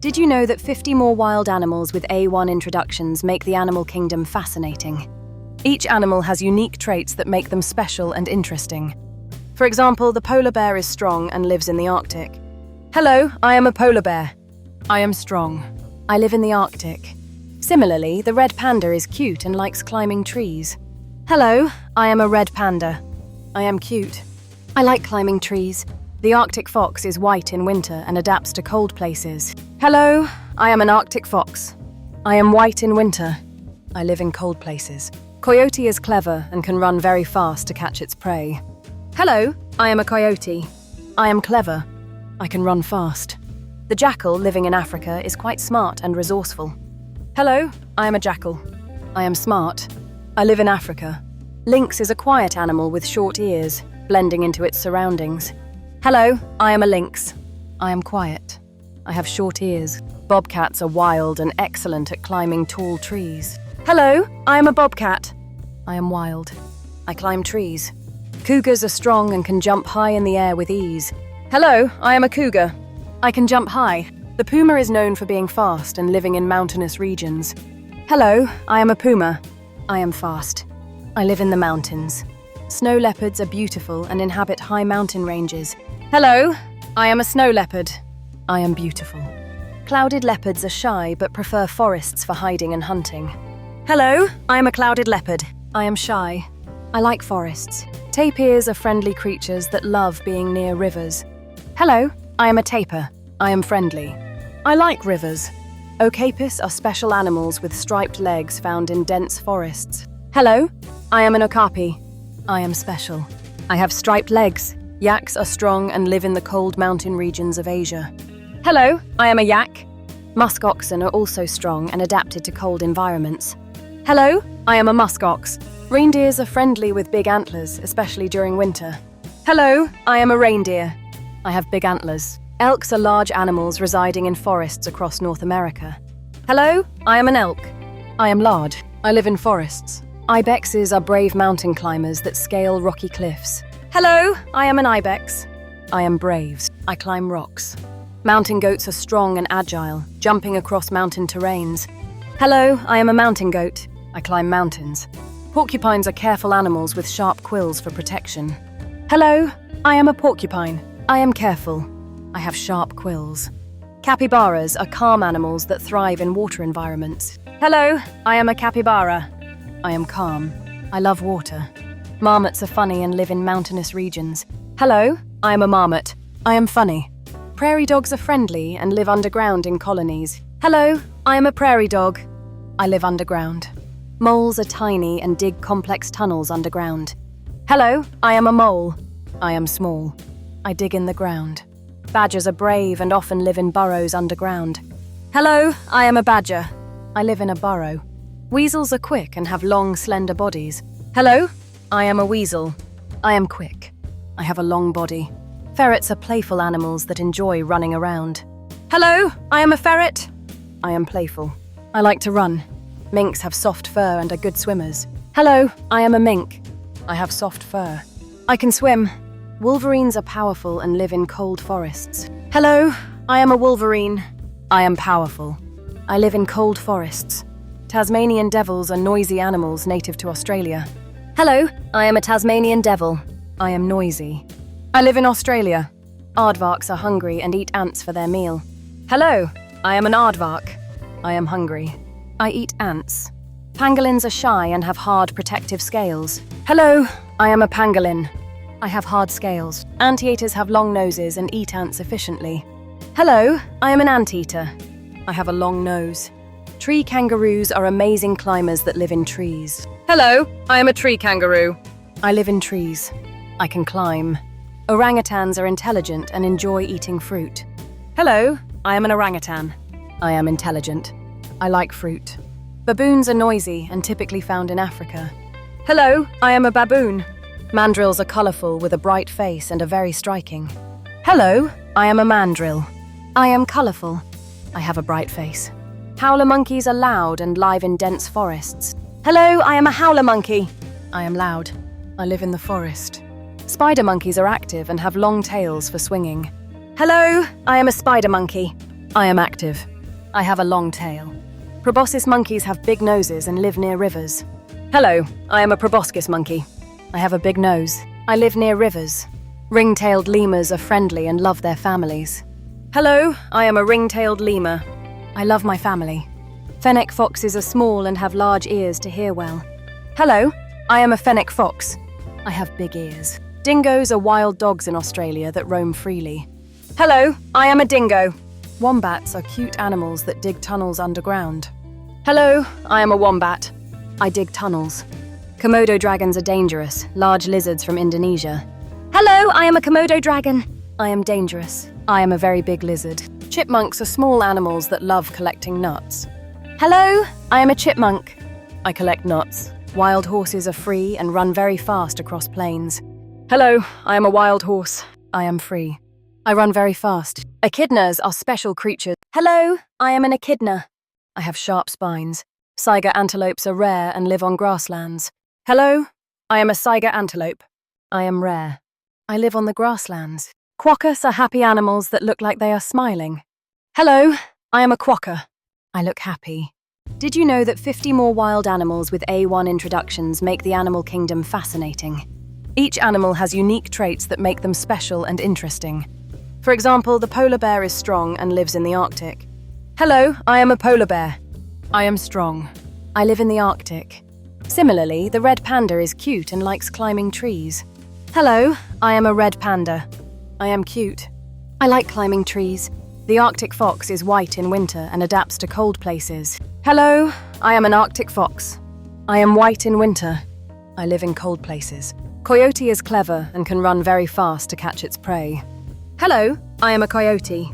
Did you know that 50 more wild animals with A1 introductions make the animal kingdom fascinating? Each animal has unique traits that make them special and interesting. For example, the polar bear is strong and lives in the Arctic. Hello, I am a polar bear. I am strong. I live in the Arctic. Similarly, the red panda is cute and likes climbing trees. Hello, I am a red panda. I am cute. I like climbing trees. The Arctic fox is white in winter and adapts to cold places. Hello, I am an Arctic fox. I am white in winter. I live in cold places. Coyote is clever and can run very fast to catch its prey. Hello, I am a coyote. I am clever. I can run fast. The jackal, living in Africa, is quite smart and resourceful. Hello, I am a jackal. I am smart. I live in Africa. Lynx is a quiet animal with short ears, blending into its surroundings. Hello, I am a lynx. I am quiet. I have short ears. Bobcats are wild and excellent at climbing tall trees. Hello, I am a bobcat. I am wild. I climb trees. Cougars are strong and can jump high in the air with ease. Hello, I am a cougar. I can jump high. The puma is known for being fast and living in mountainous regions. Hello, I am a puma. I am fast. I live in the mountains. Snow leopards are beautiful and inhabit high mountain ranges. Hello, I am a snow leopard. I am beautiful. Clouded leopards are shy but prefer forests for hiding and hunting. Hello, I am a clouded leopard. I am shy. I like forests. Tapirs are friendly creatures that love being near rivers. Hello, I am a tapir. I am friendly. I like rivers. Okapis are special animals with striped legs found in dense forests. Hello, I am an okapi. I am special. I have striped legs. Yaks are strong and live in the cold mountain regions of Asia. Hello, I am a yak. Musk oxen are also strong and adapted to cold environments. Hello, I am a musk ox. Reindeers are friendly with big antlers, especially during winter. Hello, I am a reindeer. I have big antlers. Elks are large animals residing in forests across North America. Hello, I am an elk. I am large. I live in forests. Ibexes are brave mountain climbers that scale rocky cliffs. Hello, I am an ibex. I am brave. I climb rocks. Mountain goats are strong and agile, jumping across mountain terrains. Hello, I am a mountain goat. I climb mountains. Porcupines are careful animals with sharp quills for protection. Hello, I am a porcupine. I am careful. I have sharp quills. Capybaras are calm animals that thrive in water environments. Hello, I am a capybara. I am calm. I love water. Marmots are funny and live in mountainous regions. Hello, I am a marmot. I am funny. Prairie dogs are friendly and live underground in colonies. Hello, I am a prairie dog. I live underground. Moles are tiny and dig complex tunnels underground. Hello, I am a mole. I am small. I dig in the ground. Badgers are brave and often live in burrows underground. Hello, I am a badger. I live in a burrow. Weasels are quick and have long, slender bodies. Hello, I am a weasel. I am quick. I have a long body. Ferrets are playful animals that enjoy running around. Hello, I am a ferret. I am playful. I like to run. Minks have soft fur and are good swimmers. Hello, I am a mink. I have soft fur. I can swim. Wolverines are powerful and live in cold forests. Hello, I am a wolverine. I am powerful. I live in cold forests. Tasmanian devils are noisy animals native to Australia. Hello, I am a Tasmanian devil. I am noisy. I live in Australia. Aardvarks are hungry and eat ants for their meal. Hello, I am an aardvark. I am hungry. I eat ants. Pangolins are shy and have hard protective scales. Hello, I am a pangolin. I have hard scales. Anteaters have long noses and eat ants efficiently. Hello, I am an anteater. I have a long nose. Tree kangaroos are amazing climbers that live in trees. Hello, I am a tree kangaroo. I live in trees. I can climb. Orangutans are intelligent and enjoy eating fruit. Hello, I am an orangutan. I am intelligent. I like fruit. Baboons are noisy and typically found in Africa. Hello, I am a baboon. Mandrills are colourful with a bright face and are very striking. Hello, I am a mandrill. I am colourful. I have a bright face. Howler monkeys are loud and live in dense forests. Hello, I am a howler monkey. I am loud. I live in the forest. Spider monkeys are active and have long tails for swinging. Hello, I am a spider monkey. I am active. I have a long tail. Proboscis monkeys have big noses and live near rivers. Hello, I am a proboscis monkey. I have a big nose. I live near rivers. Ring-tailed lemurs are friendly and love their families. Hello, I am a ring-tailed lemur. I love my family. Fennec foxes are small and have large ears to hear well. Hello, I am a fennec fox. I have big ears. Dingoes are wild dogs in Australia that roam freely. Hello, I am a dingo. Wombats are cute animals that dig tunnels underground. Hello, I am a wombat. I dig tunnels. Komodo dragons are dangerous, large lizards from Indonesia. Hello, I am a Komodo dragon. I am dangerous. I am a very big lizard. Chipmunks are small animals that love collecting nuts. Hello, I am a chipmunk. I collect nuts. Wild horses are free and run very fast across plains. Hello, I am a wild horse. I am free. I run very fast. Echidnas are special creatures. Hello, I am an echidna. I have sharp spines. Saiga antelopes are rare and live on grasslands. Hello, I am a saiga antelope. I am rare. I live on the grasslands. Quokkas are happy animals that look like they are smiling. Hello, I am a quokka. I look happy. Did you know that 50 more wild animals with A1 introductions make the animal kingdom fascinating? Each animal has unique traits that make them special and interesting. For example, the polar bear is strong and lives in the Arctic. Hello, I am a polar bear. I am strong. I live in the Arctic. Similarly, the red panda is cute and likes climbing trees. Hello, I am a red panda. I am cute. I like climbing trees. The Arctic fox is white in winter and adapts to cold places. Hello, I am an Arctic fox. I am white in winter. I live in cold places. Coyote is clever and can run very fast to catch its prey. Hello, I am a coyote.